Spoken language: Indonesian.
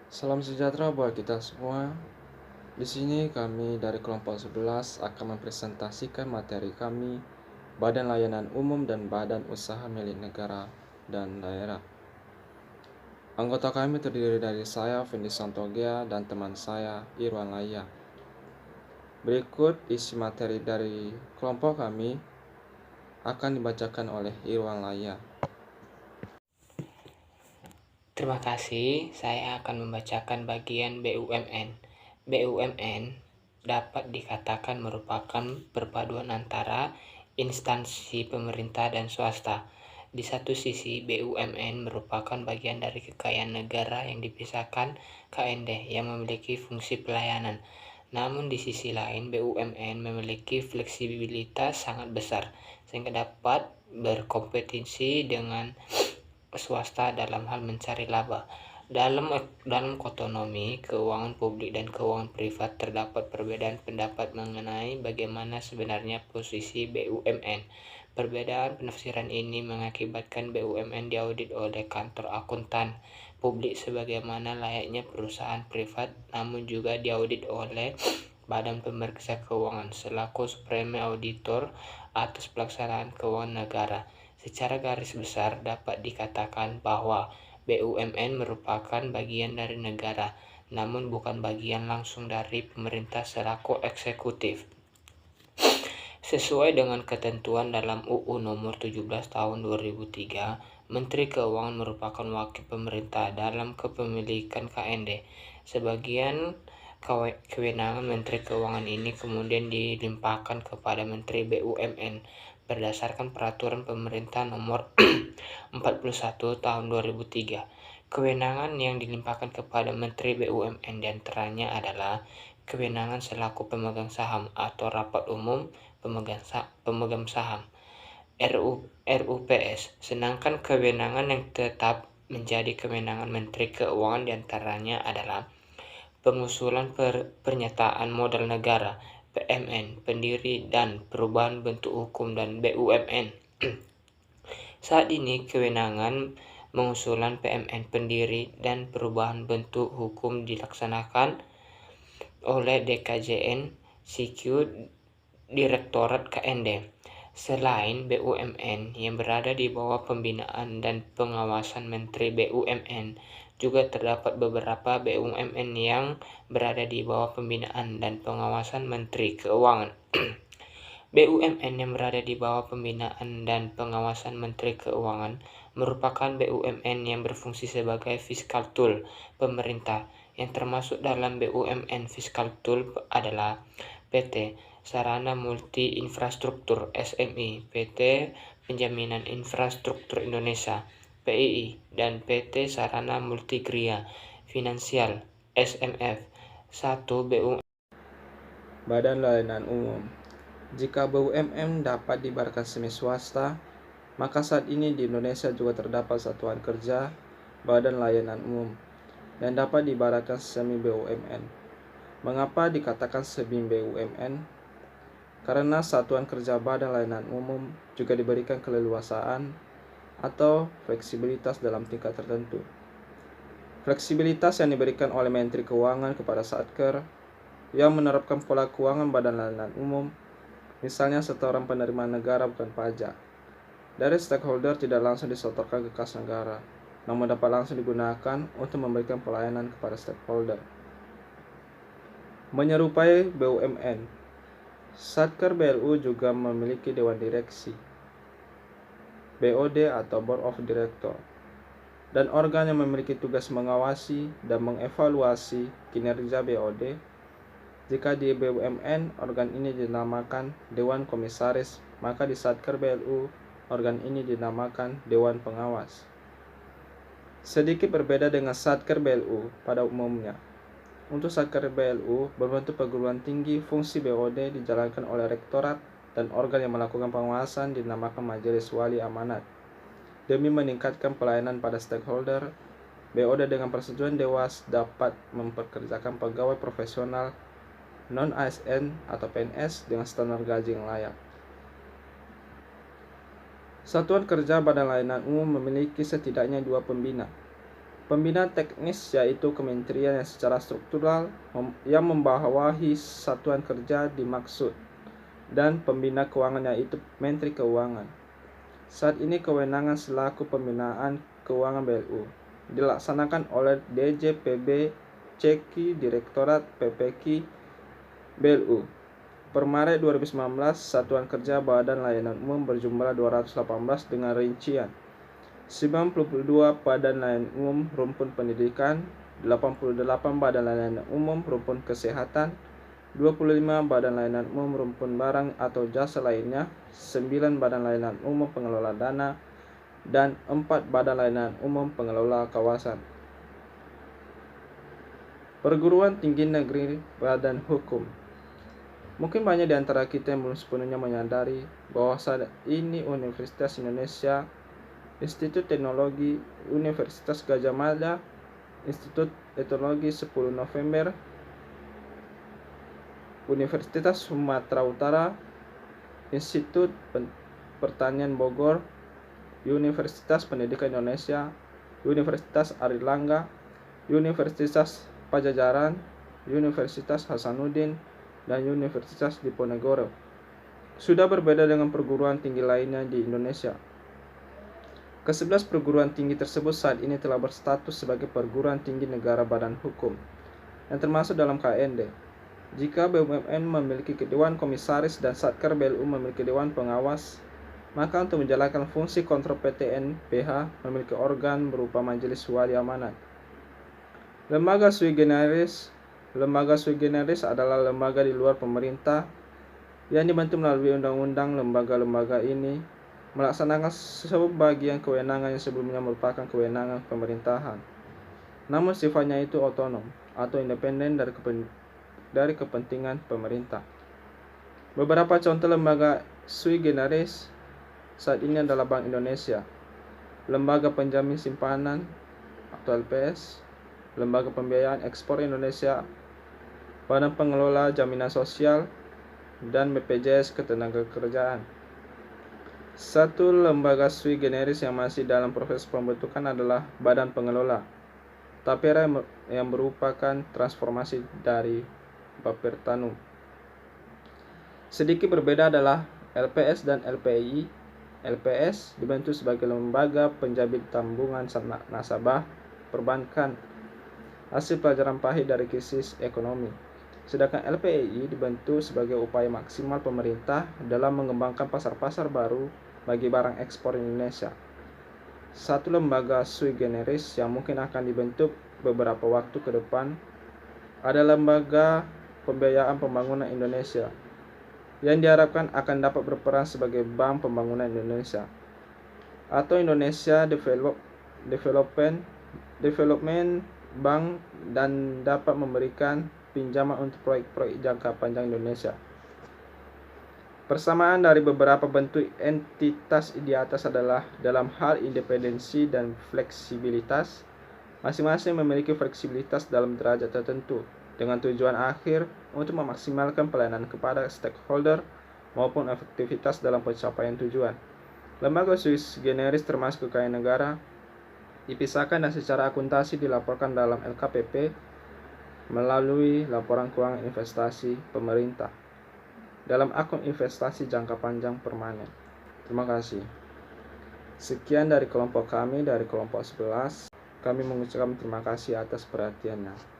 Salam sejahtera buat kita semua. Di sini kami dari kelompok 11 akan mempresentasikan materi kami, Badan Layanan Umum dan Badan Usaha Milik Negara dan Daerah. Anggota kami terdiri dari saya, Fendi Santogia, dan teman saya, Irwan Laya. Berikut isi materi dari kelompok kami akan dibacakan oleh Irwan Laya. Terima kasih, saya akan membacakan bagian BUMN. BUMN dapat dikatakan merupakan perpaduan antara instansi pemerintah dan swasta. Di satu sisi, BUMN merupakan bagian dari kekayaan negara yang dipisahkan KND yang memiliki fungsi pelayanan. Namun di sisi lain, BUMN memiliki fleksibilitas sangat besar, sehingga dapat berkompetisi dengan swasta dalam hal mencari laba. Dalam otonomi keuangan publik dan keuangan privat terdapat perbedaan pendapat mengenai bagaimana sebenarnya posisi BUMN. Perbedaan penafsiran ini mengakibatkan BUMN diaudit oleh kantor akuntan publik sebagaimana layaknya perusahaan privat, namun juga diaudit oleh Badan Pemeriksa Keuangan selaku supreme auditor atas pelaksanaan keuangan negara. Secara garis besar dapat dikatakan bahwa BUMN merupakan bagian dari negara, namun bukan bagian langsung dari pemerintah selaku eksekutif. Sesuai dengan ketentuan dalam UU Nomor 17 Tahun 2003, Menteri Keuangan merupakan wakil pemerintah dalam kepemilikan KND. Sebagian kewenangan Menteri Keuangan ini kemudian dilimpahkan kepada Menteri BUMN berdasarkan Peraturan Pemerintah Nomor 41 Tahun 2003. Kewenangan yang dilimpahkan kepada Menteri BUMN diantaranya adalah kewenangan selaku pemegang saham atau rapat umum pemegang saham RUPS, sedangkan kewenangan yang tetap menjadi kewenangan Menteri Keuangan diantaranya adalah pengusulan pernyataan modal negara PMN, pendiri dan perubahan bentuk hukum dan BUMN. Saat ini kewenangan mengusulan PMN pendiri dan perubahan bentuk hukum dilaksanakan oleh DKJN CQ Direktorat KND. Selain BUMN yang berada di bawah pembinaan dan pengawasan Menteri BUMN, juga terdapat beberapa BUMN yang berada di bawah pembinaan dan pengawasan Menteri Keuangan. BUMN yang berada di bawah pembinaan dan pengawasan Menteri Keuangan merupakan BUMN yang berfungsi sebagai fiscal tool pemerintah. Yang termasuk dalam BUMN fiscal tool adalah PT Sarana Multi Infrastruktur SMI, PT Penjaminan Infrastruktur Indonesia PII, dan PT Sarana Multigria Finansial SMF. 1. BUMN Badan Layanan Umum. Jika BUMN dapat diibaratkan semi swasta, maka saat ini di Indonesia juga terdapat satuan kerja Badan Layanan Umum yang dapat diibaratkan semi BUMN. Mengapa dikatakan semi BUMN? Karena satuan kerja Badan Layanan Umum juga diberikan keleluasaan atau fleksibilitas dalam tingkat tertentu. Fleksibilitas yang diberikan oleh Menteri Keuangan kepada Satker yang menerapkan pola keuangan Badan Layanan Umum, misalnya setoran penerimaan negara bukan pajak, dari stakeholder tidak langsung disetorkan ke kas negara, namun dapat langsung digunakan untuk memberikan pelayanan kepada stakeholder. Menyerupai BUMN, Satker BLU juga memiliki Dewan Direksi, BOD atau Board of Director, dan organ yang memiliki tugas mengawasi dan mengevaluasi kinerja BOD. Jika di BUMN, organ ini dinamakan Dewan Komisaris, maka di Satker BLU, organ ini dinamakan Dewan Pengawas. Sedikit berbeda dengan Satker BLU pada umumnya. Untuk Satker BLU berbentuk perguruan tinggi, fungsi BOD dijalankan oleh rektorat dan organ yang melakukan pengawasan dinamakan Majelis Wali Amanat. Demi meningkatkan pelayanan pada stakeholder, BOD dengan persetujuan Dewas dapat memperkerjakan pegawai profesional non-ASN atau PNS dengan standar gaji yang layak. Satuan Kerja Badan Layanan Umum memiliki setidaknya 2 pembina, Pembina teknis yaitu kementerian yang secara struktural yang membawahi satuan kerja dimaksud, dan pembina keuangan yaitu Menteri Keuangan. Saat ini kewenangan selaku pembinaan keuangan BLU dilaksanakan oleh DJPB Ceki Direktorat PPK BLU. Per Maret 2019, Satuan Kerja Badan Layanan Umum berjumlah 218 dengan rincian 92 Badan Layanan Umum Rumpun Pendidikan, 88 Badan Layanan Umum Rumpun Kesehatan, 25 Badan Layanan Umum Rumpun Barang atau Jasa lainnya, 9 Badan Layanan Umum Pengelola Dana, dan 4 Badan Layanan Umum Pengelola Kawasan. Perguruan Tinggi Negeri Badan Hukum. Mungkin banyak di antara kita yang belum sepenuhnya menyadari bahwa saat ini Universitas Indonesia, Institut Teknologi Universitas Gadjah Mada, Institut Teknologi 10 November, Universitas Sumatera Utara, Institut Pertanian Bogor, Universitas Pendidikan Indonesia, Universitas Airlangga, Universitas Pajajaran, Universitas Hasanuddin, dan Universitas Diponegoro sudah berbeda dengan perguruan tinggi lainnya di Indonesia. Ke-11 perguruan tinggi tersebut saat ini telah berstatus sebagai perguruan tinggi negara badan hukum yang termasuk dalam KND. Jika BUMN memiliki Dewan Komisaris dan Satker BLU memiliki Dewan Pengawas, maka untuk menjalankan fungsi kontrol PTN PH memiliki organ berupa Majelis Wali Amanat. Lembaga sui generis. Lembaga sui generis adalah lembaga di luar pemerintah yang dibentuk melalui undang-undang. Lembaga-lembaga ini melaksanakan sebagian kewenangan yang sebelumnya merupakan kewenangan pemerintahan, namun sifatnya itu otonom atau independen dari kepentingan pemerintah. Beberapa contoh lembaga sui generis saat ini adalah Bank Indonesia, Lembaga Penjamin Simpanan atau LPS, Lembaga Pembiayaan Ekspor Indonesia, Badan Pengelola Jaminan Sosial, dan BPJS Ketenagakerjaan. Satu lembaga sui generis yang masih dalam proses pembentukan adalah Badan Pengelola Tapera yang merupakan transformasi dari Bappertanum. Sedikit berbeda adalah LPS dan LPI. LPS dibentuk sebagai lembaga penjabit tabungan nasabah perbankan hasil pelajaran pahit dari krisis ekonomi. Sedangkan LPI dibentuk sebagai upaya maksimal pemerintah dalam mengembangkan pasar-pasar baru bagi barang ekspor Indonesia. Satu lembaga sui generis yang mungkin akan dibentuk beberapa waktu ke depan adalah Lembaga Pembiayaan Pembangunan Indonesia, yang diharapkan akan dapat berperan sebagai Bank Pembangunan Indonesia atau Indonesia Development Bank, dan dapat memberikan pinjaman untuk proyek-proyek jangka panjang Indonesia. Persamaan dari beberapa bentuk entitas di atas adalah dalam hal independensi dan fleksibilitas. Masing-masing memiliki fleksibilitas dalam derajat tertentu dengan tujuan akhir untuk memaksimalkan pelayanan kepada stakeholder maupun efektivitas dalam pencapaian tujuan. Lembaga sui generis termasuk kekayaan negara dipisahkan dan secara akuntansi dilaporkan dalam LKPP melalui laporan keuangan investasi pemerintah dalam akun investasi jangka panjang permanen. Terima kasih. Sekian dari kelompok kami, dari kelompok 11. Kami mengucapkan terima kasih atas perhatiannya.